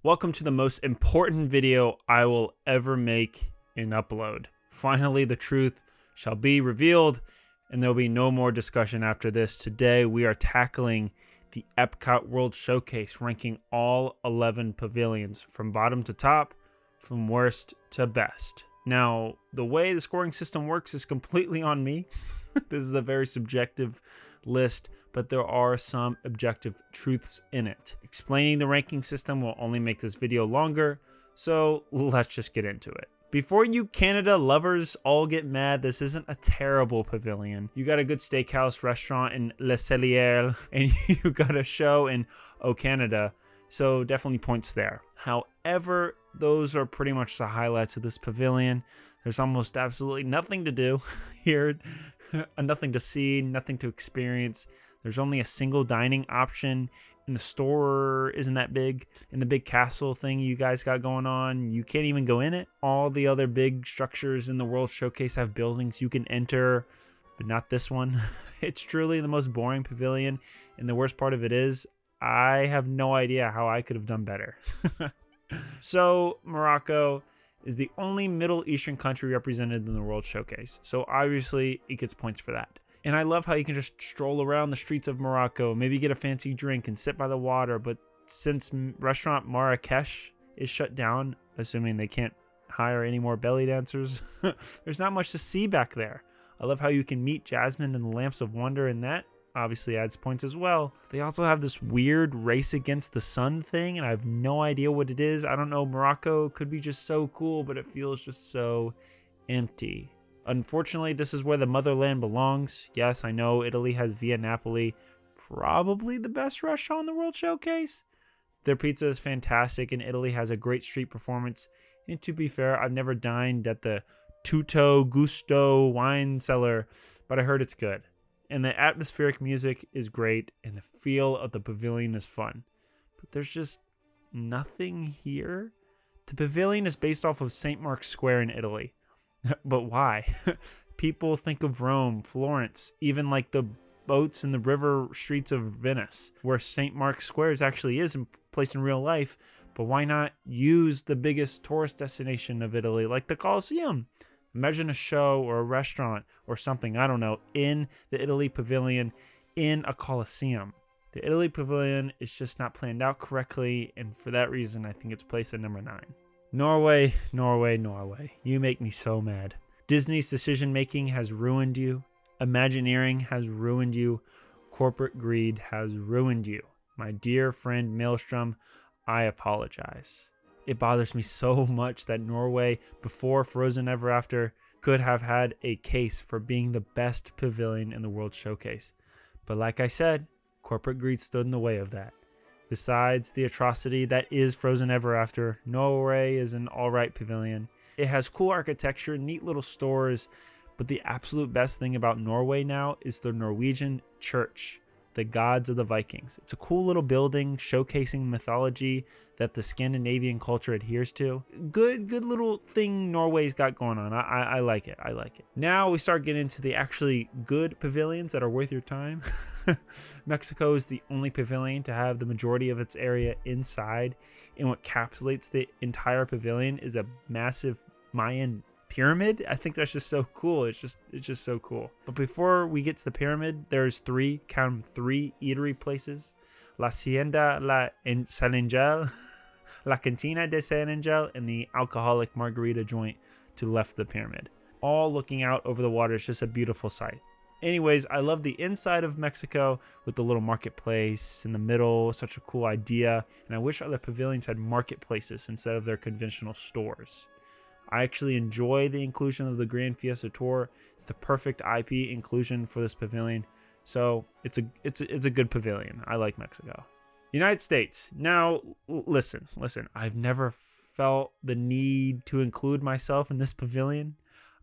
Welcome to the most important video I will ever make and upload. Finally, the truth shall be revealed, and there'll be no more discussion after this. Today, we are tackling the Epcot World Showcase, ranking all 11 pavilions from bottom to top, from worst to best. Now, the way the scoring system works is completely on me. This is a very subjective list, but there are some objective truths in it. Explaining the ranking system will only make this video longer, so let's just get into it. Before you Canada lovers all get mad, this isn't a terrible pavilion. You got a good steakhouse restaurant in Le Cellier, and you got a show in O Canada, so definitely points there. However, those are pretty much the highlights of this pavilion. There's almost absolutely nothing to do here, nothing to see, nothing to experience. There's only a single dining option, and the store isn't that big. And the big castle thing you guys got going on, you can't even go in it. All the other big structures in the World Showcase have buildings you can enter, but not this one. It's truly the most boring pavilion, and the worst part of it is, I have no idea how I could have done better. So, Morocco is the only Middle Eastern country represented in the World Showcase, so obviously it gets points for that. And I love how you can just stroll around the streets of Morocco, maybe get a fancy drink and sit by the water, but since restaurant Marrakesh is shut down, assuming they can't hire any more belly dancers, there's not much to see back there. I love how you can meet Jasmine in the Lamps of Wonder, and that obviously adds points as well. They also have this weird race against the sun thing, and I have no idea what it is. I don't know, Morocco could be just so cool, but it feels just so empty. Unfortunately, this is where the motherland belongs. Yes, I know Italy has Via Napoli, probably the best restaurant in the World Showcase. Their pizza is fantastic, and Italy has a great street performance. And to be fair, I've never dined at the Tutto Gusto wine cellar, but I heard it's good. And the atmospheric music is great, and the feel of the pavilion is fun. But there's just nothing here. The pavilion is based off of St. Mark's Square in Italy. But why? People think of Rome, Florence, even like the boats in the river streets of Venice, where St. Mark's Square actually is placed in real life. But why not use the biggest tourist destination of Italy, like the Colosseum? Imagine a show or a restaurant or something, I don't know, in the Italy Pavilion in a Colosseum. The Italy Pavilion is just not planned out correctly, and for that reason, I think it's placed at number 9. Norway, Norway, Norway. You make me so mad. Disney's decision-making has ruined you. Imagineering has ruined you. Corporate greed has ruined you. My dear friend Maelstrom, I apologize. It bothers me so much that Norway, before Frozen Ever After, could have had a case for being the best pavilion in the World Showcase. But like I said, corporate greed stood in the way of that. Besides the atrocity that is Frozen Ever After, Norway is an alright pavilion. It has cool architecture, neat little stores, but the absolute best thing about Norway now is the Norwegian church, the gods of the Vikings. It's a cool little building showcasing mythology that the Scandinavian culture adheres to. Good little thing Norway's got going on. I like it. I like it. Now we start getting into the actually good pavilions that are worth your time. Mexico is the only pavilion to have the majority of its area inside, and what encapsulates the entire pavilion is a massive Mayan pyramid. I think that's just so cool. It's just so cool. But before we get to the pyramid, there's three eatery places: La Hacienda La San Angel, La Cantina de San Angel, and the alcoholic margarita joint to the left of the pyramid. All looking out over the water. It's just a beautiful sight. Anyways, I love the inside of Mexico with the little marketplace in the middle. Such a cool idea. And I wish other pavilions had marketplaces instead of their conventional stores. I actually enjoy the inclusion of the Grand Fiesta Tour. It's the perfect IP inclusion for this pavilion. So it's a good pavilion. I like Mexico. United States. Now, listen. I've never felt the need to include myself in this pavilion.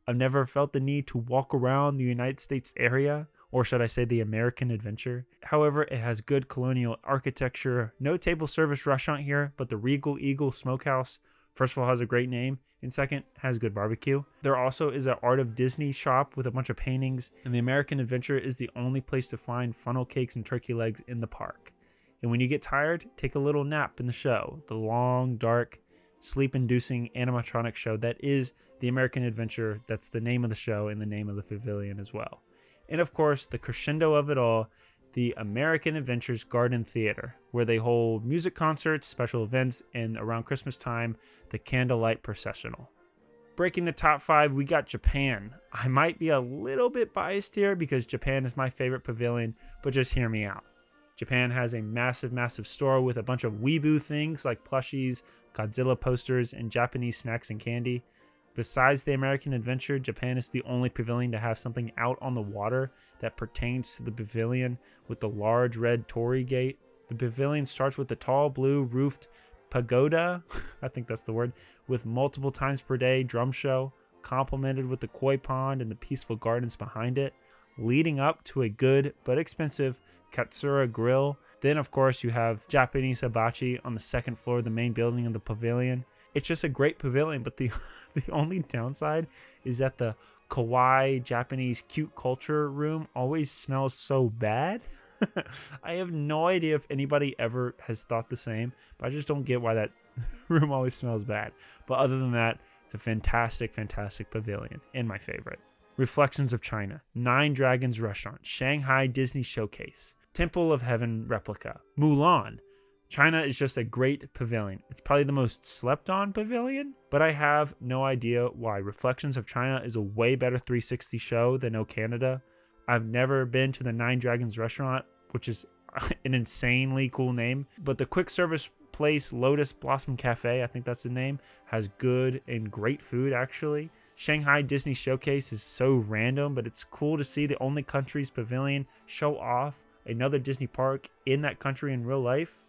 I've never felt the need to walk around the United States area, or should I say the American adventure. However, it has good colonial architecture. No table service restaurant here, but the Regal Eagle Smokehouse, first of all, has a great name, and second, has good barbecue. There also is an Art of Disney shop with a bunch of paintings, and the American Adventure is the only place to find funnel cakes and turkey legs in the park. And when you get tired, take a little nap in the show. The long, dark, sleep-inducing animatronic show that is the American Adventure. That's the name of the show and the name of the pavilion as well. And of course, the crescendo of it all, the American Adventures Garden Theater, where they hold music concerts, special events, and around Christmas time, the candlelight processional. Breaking the top 5, we got Japan. I might be a little bit biased here because Japan is my favorite pavilion, but just hear me out. Japan has a massive, massive store with a bunch of weeboo things like plushies, Godzilla posters, and Japanese snacks and candy. Besides the American Adventure, Japan is the only pavilion to have something out on the water that pertains to the pavilion with the large red torii gate. The pavilion starts with the tall blue roofed pagoda, I think that's the word, with multiple times per day drum show, complemented with the koi pond and the peaceful gardens behind it, leading up to a good but expensive Katsura grill. Then, of course, you have Japanese hibachi on the second floor of the main building of the pavilion. It's just a great pavilion, but the only downside is that the kawaii Japanese cute culture room always smells so bad. I have no idea if anybody ever has thought the same, but I just don't get why that room always smells bad. But other than that, it's a fantastic, fantastic pavilion and my favorite. Reflections of China, Nine Dragons Restaurant, Shanghai Disney Showcase, Temple of Heaven replica, Mulan. China is just a great pavilion. It's probably the most slept on pavilion, but I have no idea why. Reflections of China is a way better 360 show than O Canada. I've never been to the Nine Dragons restaurant, which is an insanely cool name, but the quick service place Lotus Blossom Cafe, I think that's the name, has good and great food actually. Shanghai Disney Showcase is so random, but it's cool to see the only country's pavilion show off another Disney park in that country in real life.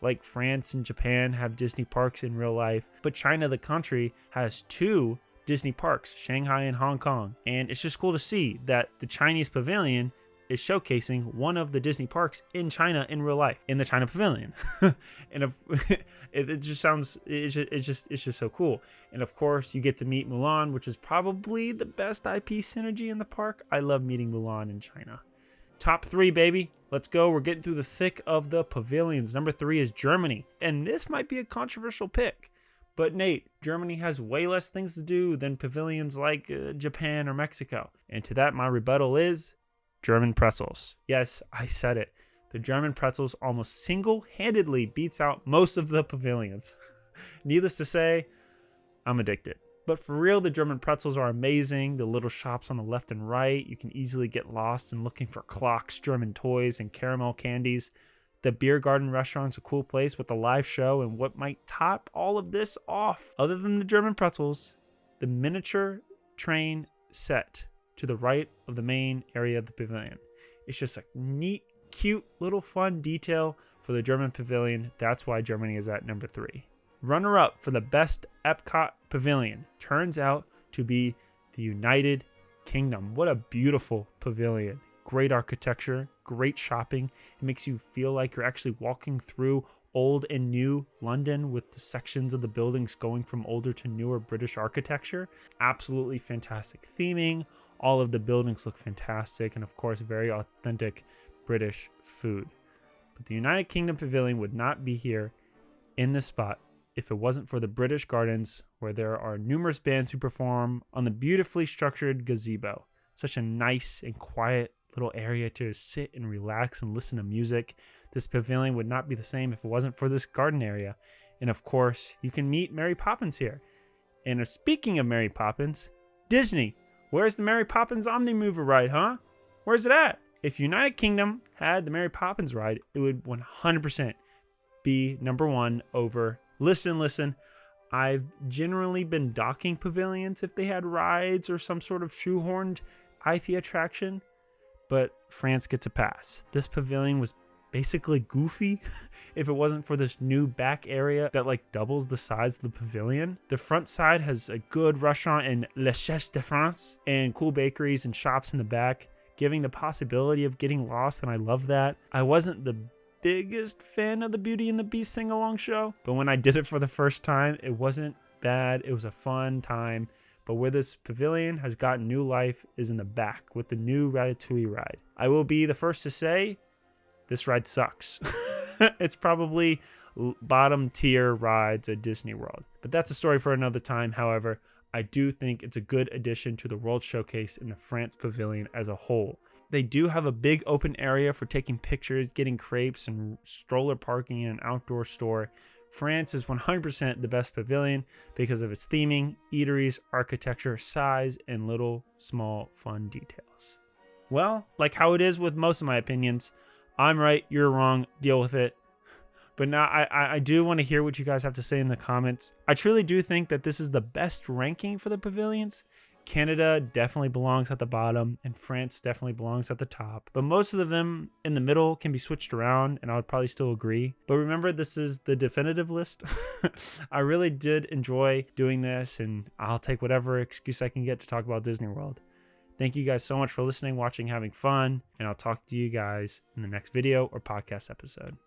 Like France and Japan have Disney parks in real life, but China, the country, has 2 Disney parks, Shanghai and Hong Kong. And it's just cool to see that the Chinese pavilion is showcasing one of the Disney parks in China in real life, in the China pavilion. And it just sounds, it's just so cool. And of course, you get to meet Mulan, which is probably the best IP synergy in the park. I love meeting Mulan in China. Top 3, baby. Let's go. We're getting through the thick of the pavilions. Number 3 is Germany. And this might be a controversial pick. But Nate, Germany has way less things to do than pavilions like Japan or Mexico. And to that, my rebuttal is German pretzels. Yes, I said it. The German pretzels almost single-handedly beats out most of the pavilions. Needless to say, I'm addicted. But for real, the German pretzels are amazing. The little shops on the left and right, you can easily get lost in looking for clocks, German toys, and caramel candies. The beer garden restaurant's a cool place with a live show, and what might top all of this off, other than the German pretzels, the miniature train set to the right of the main area of the pavilion. It's just a neat, cute, little fun detail for the German pavilion. That's why Germany is at number 3. Runner-up for the best Epcot pavilion turns out to be the United Kingdom. What a beautiful pavilion. Great architecture, great shopping. It makes you feel like you're actually walking through old and new London with the sections of the buildings going from older to newer British architecture. Absolutely fantastic theming. All of the buildings look fantastic, and of course, very authentic British food. But the United Kingdom pavilion would not be here in this spot if it wasn't for the British Gardens, where there are numerous bands who perform on the beautifully structured gazebo. Such a nice and quiet little area to sit and relax and listen to music. This pavilion would not be the same if it wasn't for this garden area. And of course, you can meet Mary Poppins here. And speaking of Mary Poppins, Disney, where's the Mary Poppins Omni-Mover ride, huh? Where's it at? If United Kingdom had the Mary Poppins ride, it would 100% be number 1 over... Listen. I've generally been docking pavilions if they had rides or some sort of shoehorned IP attraction, but France gets a pass. This pavilion was basically goofy if it wasn't for this new back area that like doubles the size of the pavilion. The front side has a good restaurant in Le Chef de France and cool bakeries and shops in the back, giving the possibility of getting lost, and I love that. I wasn't the biggest fan of the Beauty and the Beast sing-along show, but when I did it for the first time, it wasn't bad. It was a fun time. But where this pavilion has gotten new life is in the back with the new Ratatouille ride. I will be the first to say, this ride sucks. It's probably bottom tier rides at Disney World. But that's a story for another time. However, I do think it's a good addition to the World Showcase and the France Pavilion as a whole. They do have a big open area for taking pictures, getting crepes, and stroller parking in an outdoor store. France is 100% the best pavilion because of its theming, eateries, architecture, size, and little small fun details. Well, like how it is with most of my opinions, I'm right, you're wrong, deal with it. But now I do want to hear what you guys have to say in the comments. I truly do think that this is the best ranking for the pavilions. Canada definitely belongs at the bottom, and France definitely belongs at the top. But most of them in the middle can be switched around, and I would probably still agree. But remember, this is the definitive list. I really did enjoy doing this, and I'll take whatever excuse I can get to talk about Disney World. Thank you guys so much for listening, watching, having fun, and I'll talk to you guys in the next video or podcast episode.